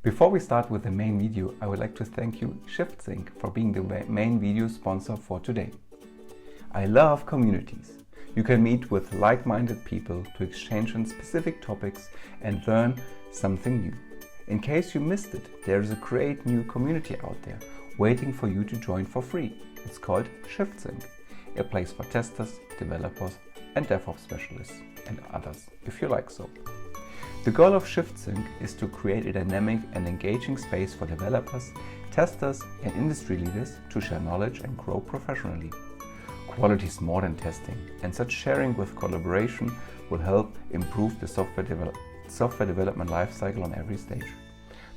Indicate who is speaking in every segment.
Speaker 1: Before we start with the main video, I would like to thank you, ShiftSync, for being the main video sponsor for today. I love communities. You can meet with like-minded people to exchange on specific topics and learn something new. In case you missed it, there is a great new community out there waiting for you to join for free. It's called ShiftSync, a place for testers, developers and DevOps specialists and others, if you like so. The goal of ShiftSync is to create a dynamic and engaging space for developers, testers and industry leaders to share knowledge and grow professionally. Quality is more than testing, and such sharing with collaboration will help improve the software development lifecycle on every stage.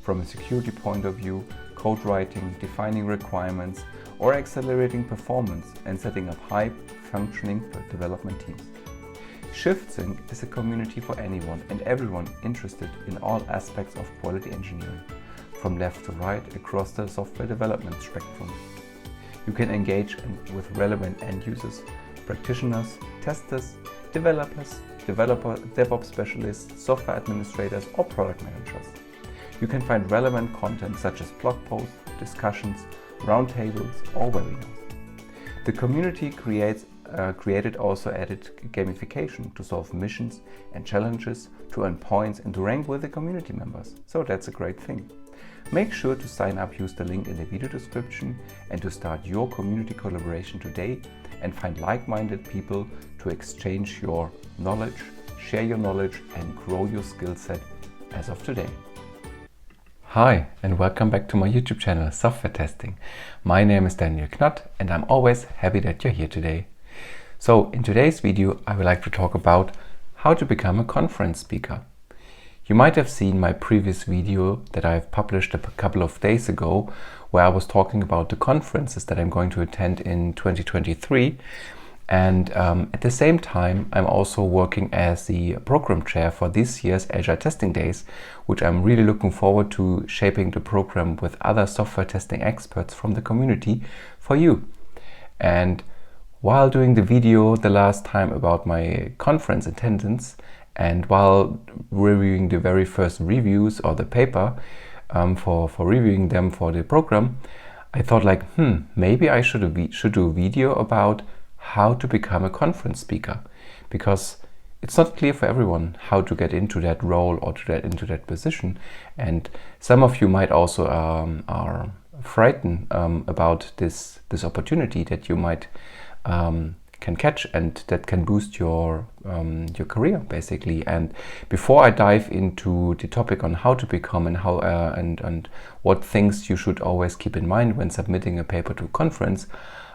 Speaker 1: From a security point of view, code writing, defining requirements, or accelerating performance and setting up high-functioning development teams. ShiftSync is a community for anyone and everyone interested in all aspects of quality engineering, from left to right across the software development spectrum. You can engage with relevant end users, practitioners, testers, developers, DevOps specialists, software administrators, or product managers. You can find relevant content such as blog posts, discussions, roundtables, or webinars. The community created also added gamification to solve missions and challenges, to earn points and to rank with the community members. So that's a great thing. Make sure to sign up, use the link in the video description, and to start your community collaboration today and find like-minded people to exchange your knowledge, share your knowledge and grow your skill set as of today. Hi and welcome back to my YouTube channel Software Testing. My name is Daniel Knott and I'm always happy that you're here today. So in today's video I would like to talk about how to become a conference speaker. You might have seen my previous video that I've published a couple of days ago where I was talking about the conferences that I'm going to attend in 2023, and at the same time I'm also working as the program chair for this year's Agile Testing Days, which I'm really looking forward to shaping the program with other software testing experts from the community for you. And while doing the video the last time about my conference attendance, and while reviewing the very first reviews or the paper for reviewing them for the program, I thought like, maybe I should do a video about how to become a conference speaker, because it's not clear for everyone how to get into that role or to get into that position. And some of you might also are frightened about this opportunity that you might can catch and that can boost your career basically. And before I dive into the topic on how to become and how and what things you should always keep in mind when submitting a paper to a conference,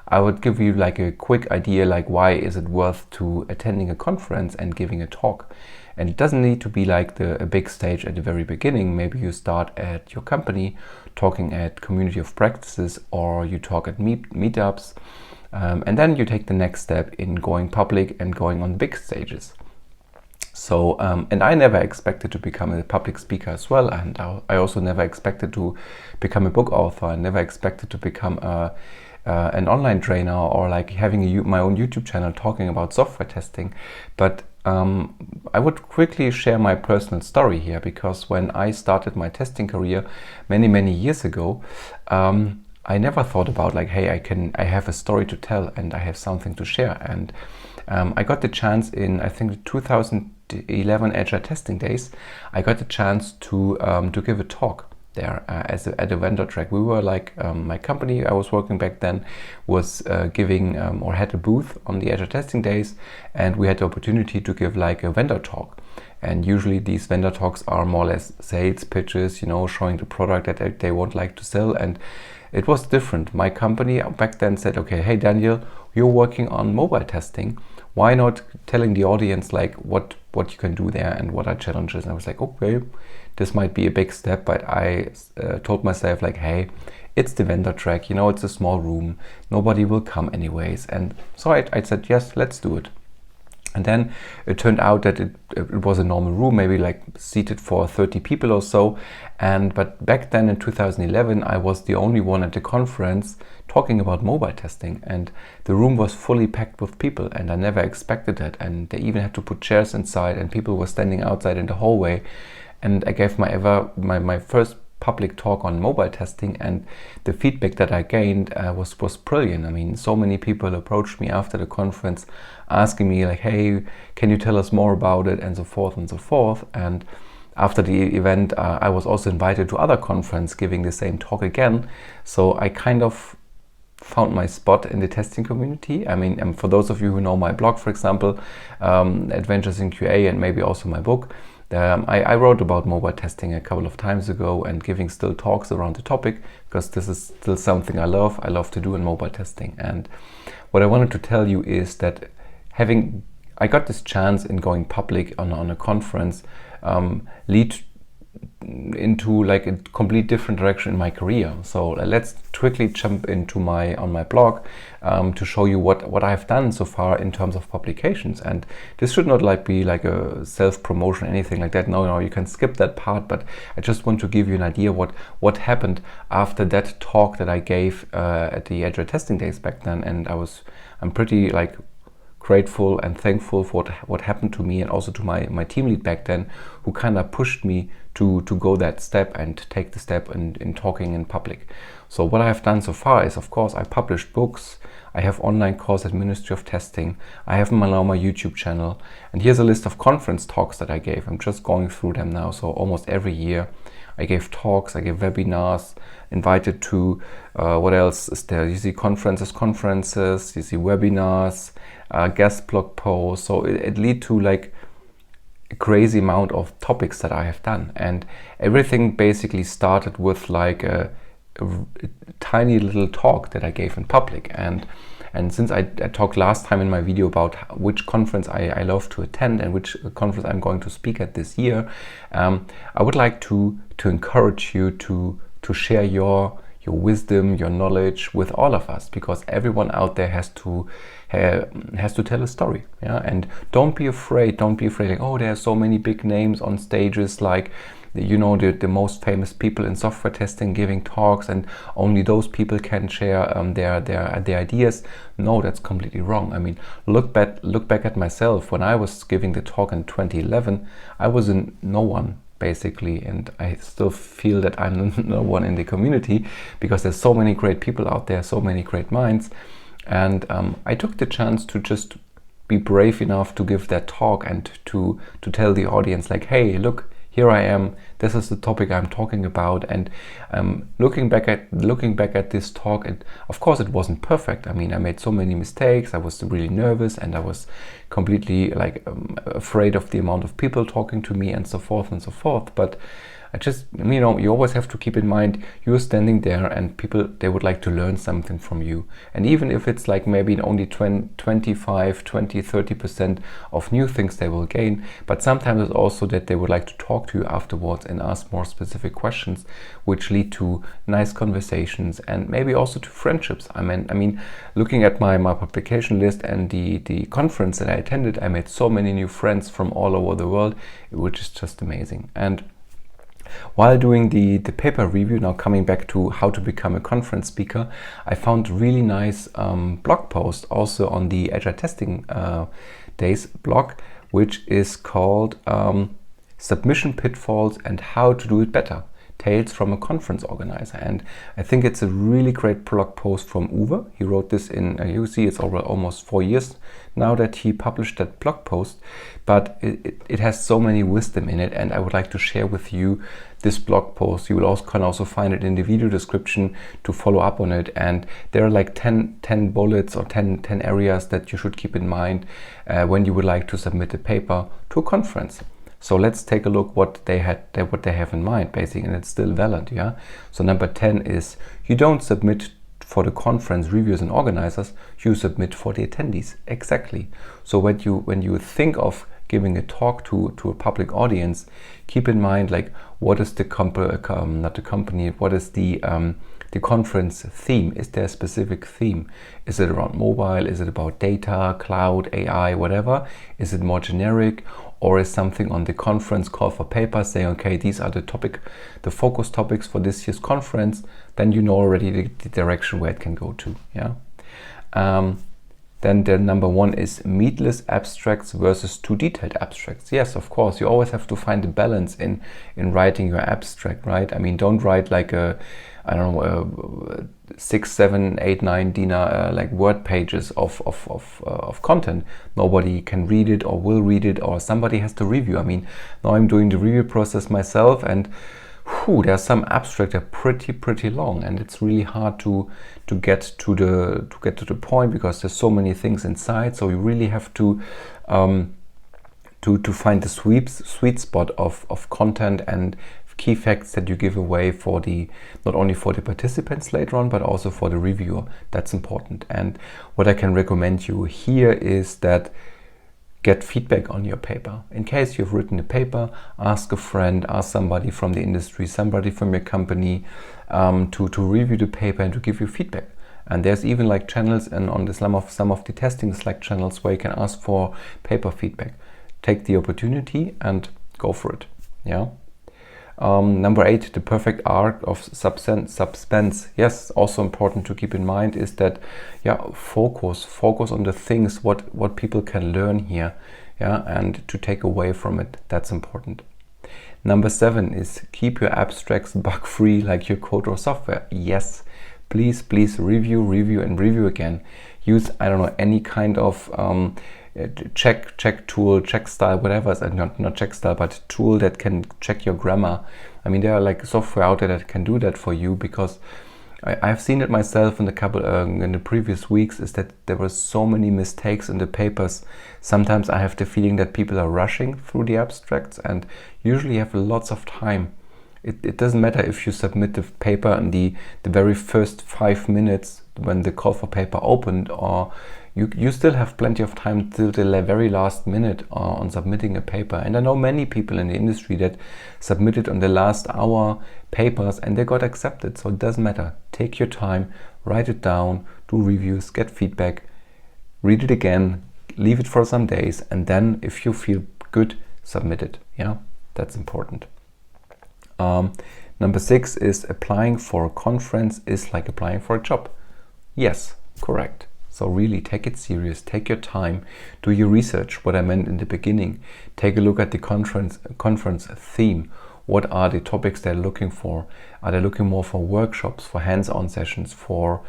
Speaker 1: I would give you like a quick idea like why is it worth to attending a conference and giving a talk. And it doesn't need to be like a big stage at the very beginning. Maybe you start at your company talking at community of practices, or you talk at meetups. And then you take the next step in going public and going on big stages. So, and I never expected to become a public speaker as well. And I also never expected to become a book author. I never expected to become an online trainer or like having my own YouTube channel talking about software testing. But I would quickly share my personal story here, because when I started my testing career many years ago, I never thought about like, hey, I have a story to tell and I have something to share. And I got the chance in, I think, the 2011 Agile Testing Days. I got the chance to give a talk there at a vendor track. We were like, my company I was working back then was giving or had a booth on the Agile Testing Days, and we had the opportunity to give like a vendor talk. And usually these vendor talks are more or less sales pitches, showing the product that they would like to sell. And it was different. My company back then said, okay, hey Daniel, you're working on mobile testing. Why not telling the audience like what you can do there and what are challenges? And I was like, okay, this might be a big step, but I told myself like, hey, it's the vendor track, it's a small room, nobody will come anyways. And so I said, yes, let's do it. And then it turned out that it was a normal room, maybe like seated for 30 people or so. But back then in 2011, I was the only one at the conference talking about mobile testing, and the room was fully packed with people, and I never expected that. And they even had to put chairs inside, and people were standing outside in the hallway. And I gave my first public talk on mobile testing, and the feedback that I gained was brilliant. I mean, so many people approached me after the conference asking me like, hey, can you tell us more about it, and so forth and so forth. And after the event, I was also invited to other conference giving the same talk again. So I kind of found my spot in the testing community. I mean, for those of you who know my blog, for example, Adventures in QA, and maybe also my book, I wrote about mobile testing a couple of times ago and giving still talks around the topic, because this is still something I love to do in mobile testing. And what I wanted to tell you is that I got this chance in going public on a conference lead into like a complete different direction in my career. So let's quickly jump into on my blog to show you what I've done so far in terms of publications. And this should not be like a self-promotion or anything like that. No, you can skip that part, but I just want to give you an idea what happened after that talk that I gave at the Agile Testing Days back then. And I'm pretty like grateful and thankful for what happened to me, and also to my team lead back then, who kind of pushed me to go that step and take the step in talking in public. So what I've done so far is, of course, I published books, I have online course at Ministry of Testing, I have now my YouTube channel, and here's a list of conference talks that I gave. I'm just going through them now. So almost every year I gave talks, I gave webinars, invited to, what else is there? You see conferences, you see webinars, guest blog posts. So it lead to like a crazy amount of topics that I have done. And everything basically started with like a tiny little talk that I gave in public. And since I talked last time in my video about which conference I love to attend and which conference I'm going to speak at this year, I would like to encourage you to share your wisdom, your knowledge with all of us, because everyone out there has to tell a story. Yeah, and don't be afraid. Like, oh, there are so many big names on stages, like the most famous people in software testing giving talks, and only those people can share their ideas. No, that's completely wrong. I mean, look back at myself. When I was giving the talk in 2011, I was no one basically, and I still feel that I'm no one in the community, because there's so many great people out there, so many great minds. And I took the chance to just be brave enough to give that talk and to tell the audience like, hey, look, here I am, this is the topic I'm talking about. And looking back at this talk, of course it wasn't perfect. I mean, I made so many mistakes, I was really nervous, and I was completely like afraid of the amount of people talking to me, and so forth and so forth. But I just, you always have to keep in mind, you're standing there and people, they would like to learn something from you. And even if it's like maybe only 25, 20, 30% of new things they will gain, but sometimes it's also that they would like to talk to you afterwards and ask more specific questions, which lead to nice conversations and maybe also to friendships. I mean, looking at my publication list and the conference that I attended, I made so many new friends from all over the world, which is just amazing. And while doing the paper review, now coming back to how to become a conference speaker, I found really nice blog post also on the Agile Testing Days blog, which is called Submission Pitfalls and How to Do It Better, Tales from a Conference Organizer. And I think it's a really great blog post from Uwe. He wrote this in, you see it's over almost 4 years now that he published that blog post, but it has so many wisdom in it, and I would like to share with you this blog post. You will can also find it in the video description to follow up on it. And there are like 10 bullets or 10 areas that you should keep in mind when you would like to submit a paper to a conference. So let's take a look what they have in mind, basically, and it's still valid. Yeah. So number 10 is, you don't submit for the conference reviewers and organizers, you submit for the attendees. Exactly. So when you think of giving a talk to a public audience, keep in mind like, what is the what is the conference theme? Is there a specific theme? Is it around mobile? Is it about data, cloud, AI, whatever? Is it more generic? Or is something on the conference call for paper saying, okay, these are the focus topics for this year's conference? Then you know already the direction where it can go to. Yeah. Then the number 1 is meatless abstracts versus too detailed abstracts. Yes, of course, you always have to find a balance in writing your abstract, right? I mean, don't write like a, I don't know, 6, 7, 8, 9 DIN like word pages of content. Nobody can read it or will read it, or somebody has to review. I mean, now I'm doing the review process myself, and there's some abstract that are pretty long, and it's really hard to get to the point, because there's so many things inside. So you really have to find the sweet spot of content and key facts that you give away for not only for the participants later on, but also for the reviewer. That's important. And what I can recommend you here is that get feedback on your paper. In case you've written a paper, ask a friend, ask somebody from the industry, somebody from your company to review the paper and to give you feedback. And there's even like channels and on the some of the testing Slack channels where you can ask for paper feedback. Take the opportunity and go for it. Yeah. Number 8, the perfect arc of suspense. Yes, also important to keep in mind is that, focus on the things what people can learn here, and to take away from it. That's important. Number 7 is keep your abstracts bug free like your code or software. Yes, please review again. Use, I don't know, any kind of check tool, check style, whatever. Not check style, but tool that can check your grammar. I mean, there are like software out there that can do that for you, because I've seen it myself in the previous weeks, is that there were so many mistakes in the papers. Sometimes I have the feeling that people are rushing through the abstracts, and usually have lots of time. It doesn't matter if you submit the paper in the very first 5 minutes when the call for paper opened, or you still have plenty of time till the very last minute on submitting a paper. And I know many people in the industry that submitted on the last hour papers and they got accepted. So it doesn't matter. Take your time, write it down, do reviews, get feedback, read it again, leave it for some days, and then if you feel good, submit it. Yeah, that's important. Number 6 is applying for a conference is like applying for a job. Yes, correct. So really take it serious, take your time, do your research, what I meant in the beginning. Take a look at the conference theme. What are the topics they're looking for? Are they looking more for workshops, for hands-on sessions, for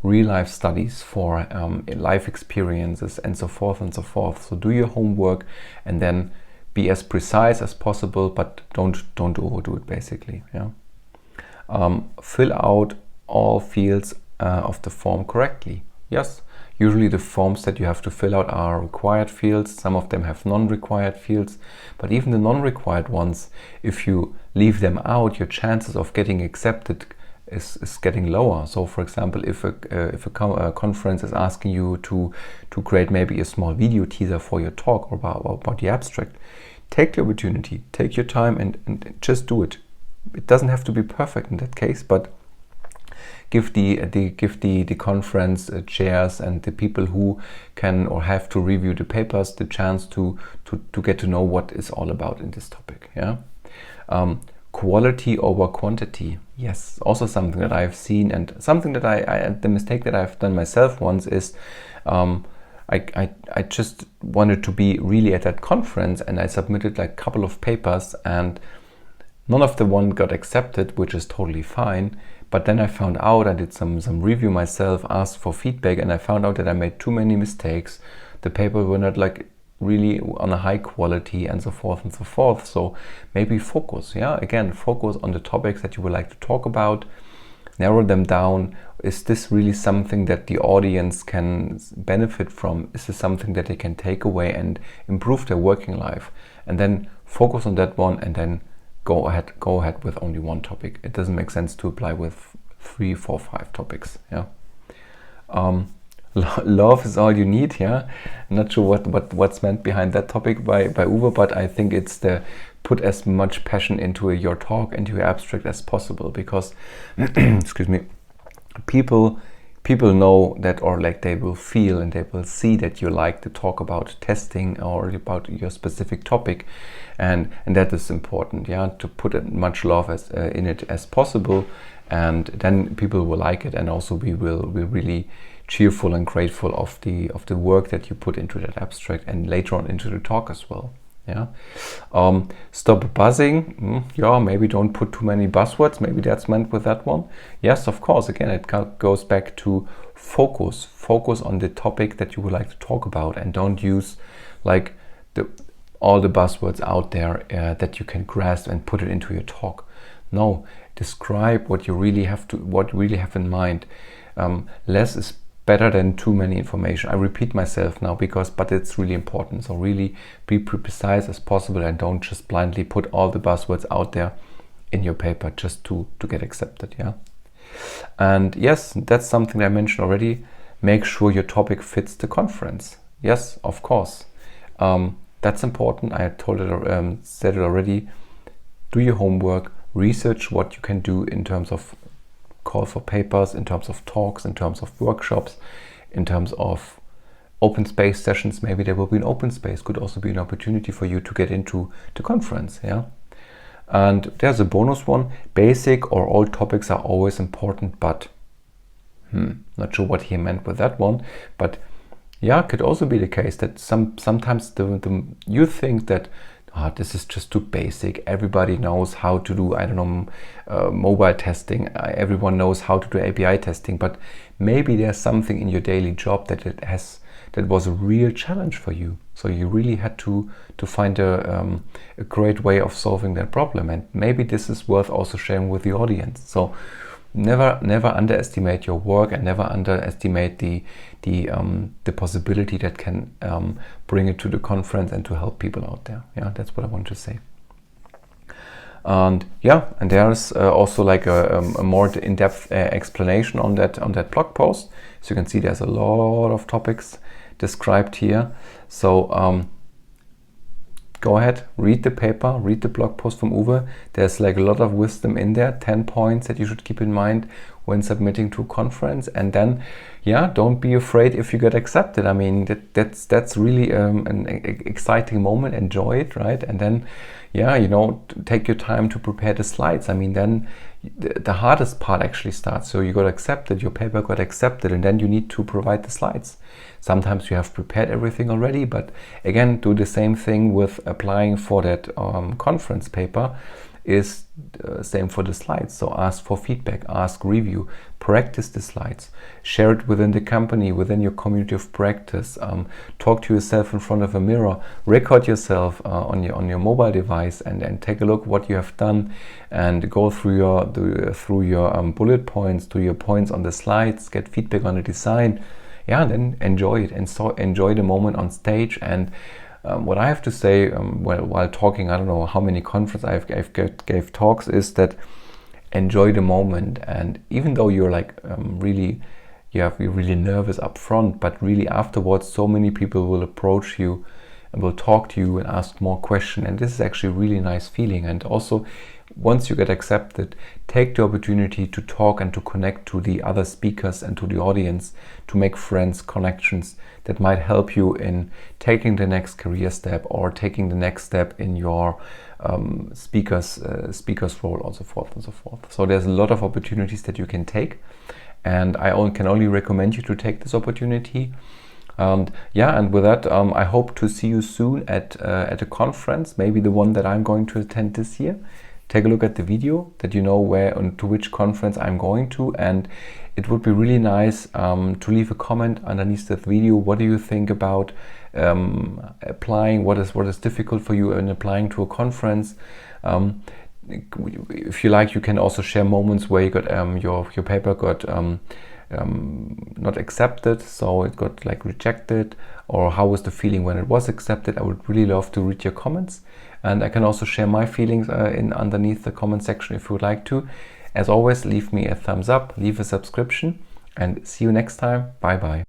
Speaker 1: real-life studies, for life experiences, and so forth and so forth. So do your homework and then be as precise as possible, but don't overdo it, basically. Yeah. Fill out all fields of the form correctly. Yes, usually the forms that you have to fill out are required fields. Some of them have non-required fields, but even the non-required ones, if you leave them out, your chances of getting accepted is getting lower. So for example, if a conference is asking you to create maybe a small video teaser for your talk or about the abstract, take the opportunity, take your time and just do it. It doesn't have to be perfect in that case, but give the conference chairs and the people who can or have to review the papers the chance to get to know what is all about in this topic. Yeah. Quality over quantity. Yes, also something that I've seen, and something that the mistake that I've done myself once is I just wanted to be really at that conference, and I submitted like a couple of papers and none of the one got accepted, which is totally fine. But then I found out, I did some review myself, asked for feedback, and I found out that I made too many mistakes. The papers were not like really on a high quality, and so forth and so forth. So maybe focus, again, focus on the topics that you would like to talk about, narrow them down. Is this really something that the audience can benefit from? Is this something that they can take away and improve their working life? And then focus on that one, and then go ahead with only one topic. It doesn't make sense to apply with 3, 4, 5 topics. Yeah. Love is all you need. Yeah. I'm not sure what's meant behind that topic by Uwe, but I think it's the put as much passion into your talk, into your abstract as possible, because excuse me, people know that, or like they will feel and they will see that you like to talk about testing or about your specific topic, and that is important. Yeah, to put as much love in it as possible, and then people will like it, and also we will really cheerful and grateful of the work that you put into that abstract and later on into the talk as well. Yeah. Stop buzzing. Yeah, maybe don't put too many buzzwords. Maybe that's meant with that one. Yes, of course. Again, it goes back to focus. Focus on the topic that you would like to talk about, and don't use like all the buzzwords out there that you can grasp and put it into your talk. No, describe what you really have in mind. Less is better than too many information. I repeat myself now but it's really important. So really be precise as possible and don't just blindly put all the buzzwords out there in your paper just to get accepted. Yeah. And yes, that's something I mentioned already. Make sure your topic fits the conference. Yes, of course. That's important. I said it already. Do your homework, research what you can do in terms of call for papers, in terms of talks, in terms of workshops, in terms of open space sessions. Maybe there will be an open space, could also be an opportunity for you to get into the conference. Yeah. And there's a bonus one. Basic or all topics are always important, but not sure what he meant with that one. But yeah, could also be the case that sometimes you think that this is just too basic. Everybody knows how to do, I don't know, mobile testing. Everyone knows how to do API testing, but maybe there's something in your daily job that was a real challenge for you. So you really had to find a great way of solving that problem. And maybe this is worth also sharing with the audience. So never underestimate your work, and never underestimate the possibility that can bring it to the conference and to help people out there. Yeah, that's what I want to say. And yeah, and there's also like a more in-depth explanation on that blog post. So you can see there's a lot of topics described here. So go ahead, read the paper, read the blog post from Uwe. There's like a lot of wisdom in there, 10 points that you should keep in mind when submitting to a conference. And then, yeah, don't be afraid if you get accepted. I mean, that's really an exciting moment. Enjoy it, right? And then, yeah, take your time to prepare the slides. I mean, then the hardest part actually starts. So you got accepted, your paper got accepted, and then you need to provide the slides. Sometimes you have prepared everything already, but again, do the same thing with applying for that conference paper. Is same for the slides. So ask for feedback, ask review, practice the slides, share it within the company, within your community of practice. Talk to yourself in front of a mirror, record yourself on your mobile device, and take a look what you have done, and go through your bullet points, to your points on the slides, get feedback on the design. Yeah, and then enjoy it, and so enjoy the moment on stage. And what I have to say while talking, I don't know how many conferences I've gave talks, is that enjoy the moment. And even though you're like you're really nervous up front, but really afterwards, so many people will approach you and will talk to you and ask more questions. And this is actually a really nice feeling. And also, once you get accepted, take the opportunity to talk and to connect to the other speakers and to the audience, to make friends, connections that might help you in taking the next career step or taking the next step in your speaker's role, and so forth and so forth. So there's a lot of opportunities that you can take, and I can only recommend you to take this opportunity. And yeah, and with that, I hope to see you soon at a conference, maybe the one that I'm going to attend this year. Take a look at the video that you know where and to which conference I'm going to, and it would be really nice to leave a comment underneath that video. What do you think about applying? What is difficult for you in applying to a conference? If you like, you can also share moments where you got your paper got not accepted, so it got like rejected, or how was the feeling when it was accepted. I would really love to read your comments, and I can also share my feelings underneath the comment section if you would like to. As always, leave me a thumbs up, leave a subscription, and see you next time. Bye bye.